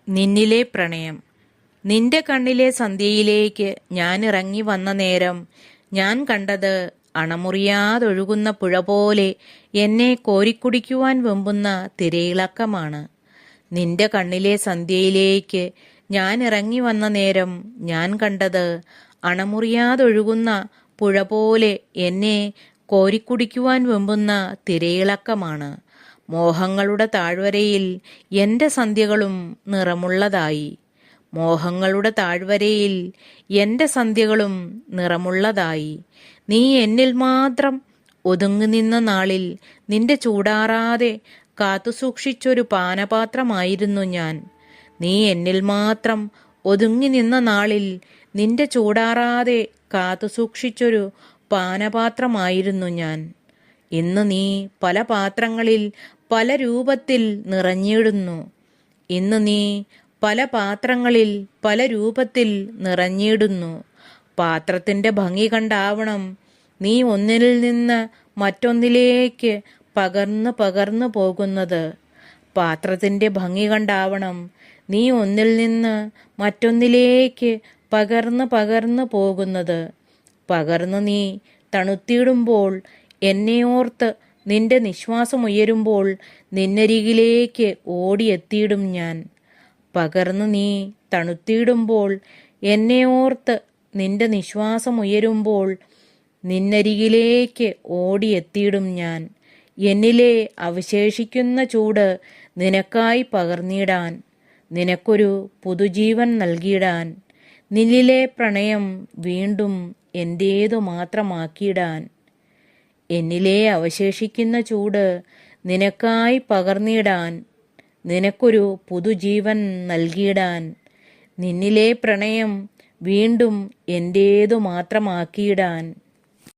നിന്നിലെ പ്രണയം. നിന്റെ കണ്ണിലെ സന്ധ്യയിലേക്ക് ഞാൻ ഇറങ്ങി വന്ന നേരം ഞാൻ കണ്ടത് അണമുറിയാതൊഴുകുന്ന പുഴ പോലെ എന്നെ കോരിക്കുടിക്കുവാൻ വെമ്പുന്ന തിരയിളക്കമാണ്. നിന്റെ കണ്ണിലെ സന്ധ്യയിലേക്ക് ഞാൻ ഇറങ്ങി വന്ന നേരം ഞാൻ കണ്ടത് അണമുറിയാതൊഴുകുന്ന പുഴ പോലെ എന്നെ കോരിക്കുടിക്കുവാൻ വെമ്പുന്ന തിരയിളക്കമാണ്. മോഹങ്ങളുടെ താഴ്വരയിൽ എൻ്റെ സന്ധ്യകളും നിറമുള്ളതായി. മോഹങ്ങളുടെ താഴ്വരയിൽ എൻ്റെ സന്ധ്യകളും നിറമുള്ളതായി. നീ എന്നിൽ മാത്രം ഒതുങ്ങി നിന്ന നാളിൽ നിന്റെ ചൂടാറാതെ കാത്തുസൂക്ഷിച്ചൊരു പാനപാത്രമായിരുന്നു ഞാൻ. നീ എന്നിൽ മാത്രം ഒതുങ്ങി നിന്ന നാളിൽ നിന്റെ ചൂടാറാതെ കാത്തുസൂക്ഷിച്ചൊരു പാനപാത്രമായിരുന്നു ഞാൻ. ഇന്ന് നീ പല പാത്രങ്ങളിൽ പല രൂപത്തിൽ നിറഞ്ഞിടുന്നു. ഇന്ന് നീ പല പാത്രങ്ങളിൽ പല രൂപത്തിൽ നിറഞ്ഞിടുന്നു. പാത്രത്തിൻ്റെ ഭംഗി കണ്ടാവണം നീ ഒന്നിൽ നിന്ന് മറ്റൊന്നിലേക്ക് പകർന്നു പോകുന്നത്. പാത്രത്തിൻ്റെ ഭംഗി കണ്ടാവണം നീ ഒന്നിൽ നിന്ന് മറ്റൊന്നിലേക്ക് പകർന്നു പോകുന്നത്. പകർന്നു നീ തണുത്തിടുമ്പോൾ എന്നെ ഓർത്ത് നിന്റെ നിശ്വാസമുയരുമ്പോൾ നിന്നരികിലേക്ക് ഓടിയെത്തിയിടും ഞാൻ. പകർന്നു നീ തണുത്തിടുമ്പോൾ എന്നെ ഓർത്ത് നിന്റെ നിശ്വാസമുയരുമ്പോൾ നിന്നരികിലേക്ക് ഓടിയെത്തിയിടും ഞാൻ. എന്നിലെ അവശേഷിക്കുന്ന ചൂട് നിനക്കായി പകർന്നിടാൻ, നിനക്കൊരു പുതുജീവൻ നൽകിയിടാൻ, നിന്നിലെ പ്രണയം വീണ്ടും എൻ്റേതു മാത്രമാക്കിയിടാൻ. എന്നിലെ അവശേഷിക്കുന്ന ചൂട് നിനക്കായി പകർന്നിടാൻ, നിനക്കൊരു പുതുജീവൻ നൽകിയിടാൻ, നിന്നിലെ പ്രണയം വീണ്ടും എൻ്റേതു മാത്രമാക്കിയിടാൻ.